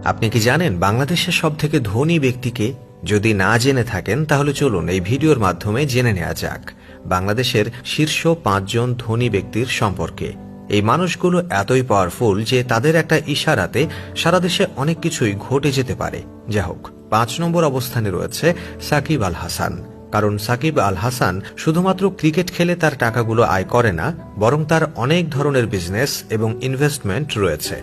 আপনি কি জানেন বাংলাদেশের সবথেকে ধনী ব্যক্তিকে? যদি না জেনে থাকেন তাহলে চলুন এই ভিডিওর মাধ্যমে জেনে নেওয়া যাক বাংলাদেশের শীর্ষ ৫ জন ধনী ব্যক্তির সম্পর্কে। এই মানুষগুলো এতই পাওয়ারফুল যে তাদের একটা ইশারাতে সারা দেশে অনেক কিছুই ঘটে যেতে পারে। যা হোক, ৫ নম্বর অবস্থানে রয়েছে সাকিব আল হাসান। কারণ সাকিব আল হাসান শুধুমাত্র ক্রিকেট খেলে তার টাকাগুলো আয় করে না, বরং তার অনেক ধরনের বিজনেস এবং ইনভেস্টমেন্ট রয়েছে।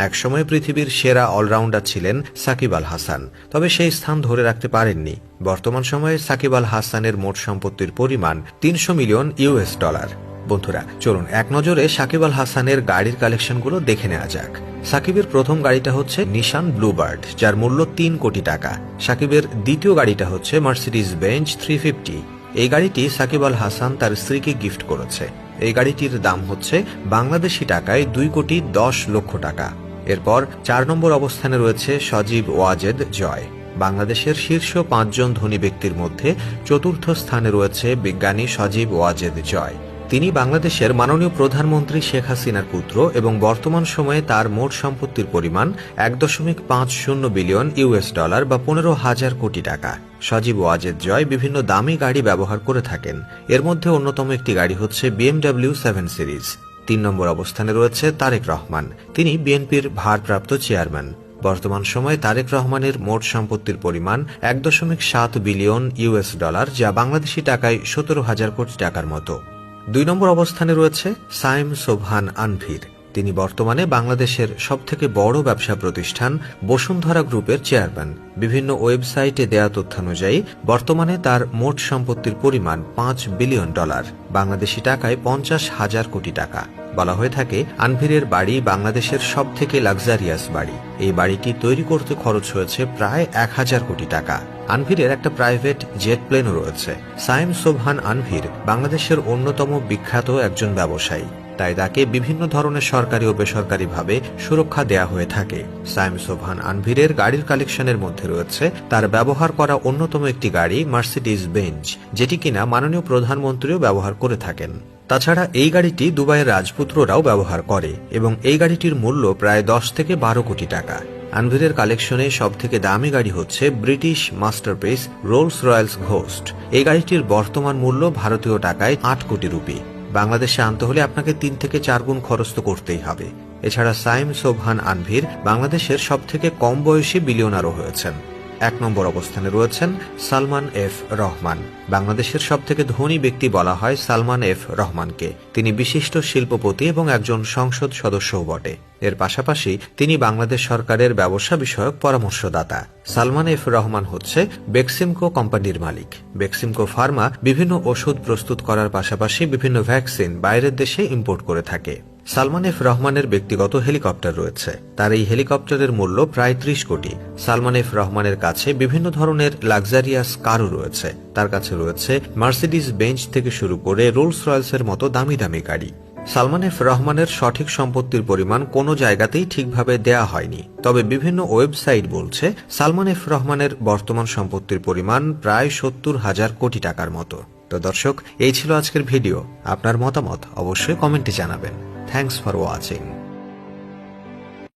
একসময় পৃথিবীর সেরা অলরাউন্ডার ছিলেন সাকিব আল হাসান, তবে সেই স্থান ধরে রাখতে পারেননি। বর্তমান সময়ে সাকিব আল হাসানের মোট সম্পত্তির পরিমাণ ৩০০ মিলিয়ন ইউএস ডলার। বন্ধুরা, চলুন এক নজরে সাকিব আল হাসানের গাড়ির কালেকশনগুলো দেখে নেওয়া যাক। সাকিবের প্রথম গাড়িটা হচ্ছে নিশান ব্লুবার্ড, যার মূল্য ৩ কোটি টাকা। সাকিবের দ্বিতীয় গাড়িটা হচ্ছে মার্সিডিজ বেঞ্জ 350। এই গাড়িটি সাকিব আল হাসান তার স্ত্রীকে গিফট করেছে। এই গাড়িটির দাম হচ্ছে বাংলাদেশি টাকায় 2,10,00,000 টাকা। এরপর ৪ নম্বর অবস্থানে রয়েছে সজীব ওয়াজেদ জয়। বাংলাদেশের শীর্ষ ৫ জন ধনী ব্যক্তির মধ্যে চতুর্থ স্থানে রয়েছে বিজ্ঞানী সজীব ওয়াজেদ জয়। তিনি বাংলাদেশের মাননীয় প্রধানমন্ত্রী শেখ হাসিনার পুত্র এবং বর্তমান সময়ে তার মোট সম্পত্তির পরিমাণ ১.৫০ বিলিয়ন ইউএস ডলার বা ১৫,০০০ কোটি টাকা। সজীব ওয়াজেদ জয় বিভিন্ন দামি গাড়ি ব্যবহার করে থাকেন। এর মধ্যে অন্যতম একটি গাড়ি হচ্ছে BMW 7 সিরিজ। ৩ নম্বর অবস্থানে রয়েছে তারেক রহমান। তিনি বিএনপির ভারপ্রাপ্ত চেয়ারম্যান। বর্তমান সময়ে তারেক রহমানের মোট সম্পত্তির পরিমাণ ১.৭ বিলিয়ন ইউএস ডলার, যা বাংলাদেশি টাকায় ১৭,০০০ কোটি টাকার মতো। ২ নম্বর অবস্থানে রয়েছে সাইম সোবহান আনভির। তিনি বর্তমানে বাংলাদেশের সবথেকে বড় ব্যবসা প্রতিষ্ঠান বসুন্ধরা গ্রুপের চেয়ারম্যান। বিভিন্ন ওয়েবসাইটে দেয়া তথ্যানুযায়ী বর্তমানে তার মোট সম্পত্তির পরিমাণ ৫ বিলিয়ন ডলার, বাংলাদেশি টাকায় ৫০,০০০ কোটি টাকা। বলা হয়ে থাকে আনভিরের বাড়ি বাংলাদেশের সবথেকে লাক্সারিয়াস বাড়ি। এই বাড়িটি তৈরি করতে খরচ হয়েছে প্রায় ১,০০০ কোটি টাকা। আনভিরের একটা প্রাইভেট জেট প্লেনও রয়েছে। সাইম সোবহান আনভির বাংলাদেশের অন্যতম বিখ্যাত একজন ব্যবসায়ী, তাই তাকে বিভিন্ন ধরনের সরকারি ও বেসরকারিভাবে সুরক্ষা দেয়া হয়ে থাকে। সাইম সোবহান আনভিরের গাড়ির কালেকশনের মধ্যে রয়েছে তার ব্যবহার করা অন্যতম একটি গাড়ি মার্সিডিজ বেঞ্জ, যেটি কিনা মাননীয় প্রধানমন্ত্রীও ব্যবহার করে থাকেন। তাছাড়া এই গাড়িটি দুবাইয়ের রাজপুত্ররাও ব্যবহার করে এবং এই গাড়িটির মূল্য প্রায় ১০ থেকে ১২ কোটি টাকা। আনভিরের কালেকশনে সবথেকে দামি গাড়ি হচ্ছে British masterpiece Rolle's Royals ghost. এই গাড়িটির বর্তমান মূল্য ভারতীয় টাকায় ৮ কোটি রুপি। বাংলাদেশে আনতে হলে আপনাকে ৩ থেকে ৪ গুণ খরচ তো করতেই হবে। এছাড়া সাইম সোবহান আনভির বাংলাদেশের সবথেকে কম বয়সী বিলিয়নারও হয়েছেন। ১ নম্বর অবস্থানে রয়েছেন সালমান এফ রহমান। বাংলাদেশের সবথেকে ধনী ব্যক্তি বলা হয় সালমান এফ রহমানকে। তিনি বিশিষ্ট শিল্পপতি এবং একজন সংসদ সদস্যও বটে। এর পাশাপাশি তিনি বাংলাদেশ সরকারের ব্যবসা বিষয়ক পরামর্শদাতা। সালমান এফ রহমান হচ্ছে বেক্সিমকো কোম্পানির মালিক। বেক্সিমকো ফার্মা বিভিন্ন ওষুধ প্রস্তুত করার পাশাপাশি বিভিন্ন ভ্যাকসিন বাইরের দেশে ইম্পোর্ট করে থাকে। সালমান এফ রহমানের ব্যক্তিগত হেলিকপ্টার রয়েছে। তার এই হেলিকপ্টারের মূল্য প্রায় ৩০ কোটি। সালমান এফ রহমানের কাছে বিভিন্ন ধরনের লাক্সারিয়াস কারও রয়েছে। তার কাছে রয়েছে মার্সিডিজ বেঞ্জ থেকে শুরু করে রোলস রয়েলসের মতো দামি দামি গাড়ি। সালমান এফ রহমানের সঠিক সম্পত্তির পরিমাণ কোনো জায়গাতেই ঠিকভাবে দেয়া হয়নি, তবে বিভিন্ন ওয়েবসাইট বলছে সালমান এফ রহমানের বর্তমান সম্পত্তির পরিমাণ প্রায় ৭০,০০০ কোটি টাকার মতো। তো দর্শক, এই ছিল আজকের ভিডিও। আপনার মতামত অবশ্যই কমেন্টে জানাবেন। Thanks for watching.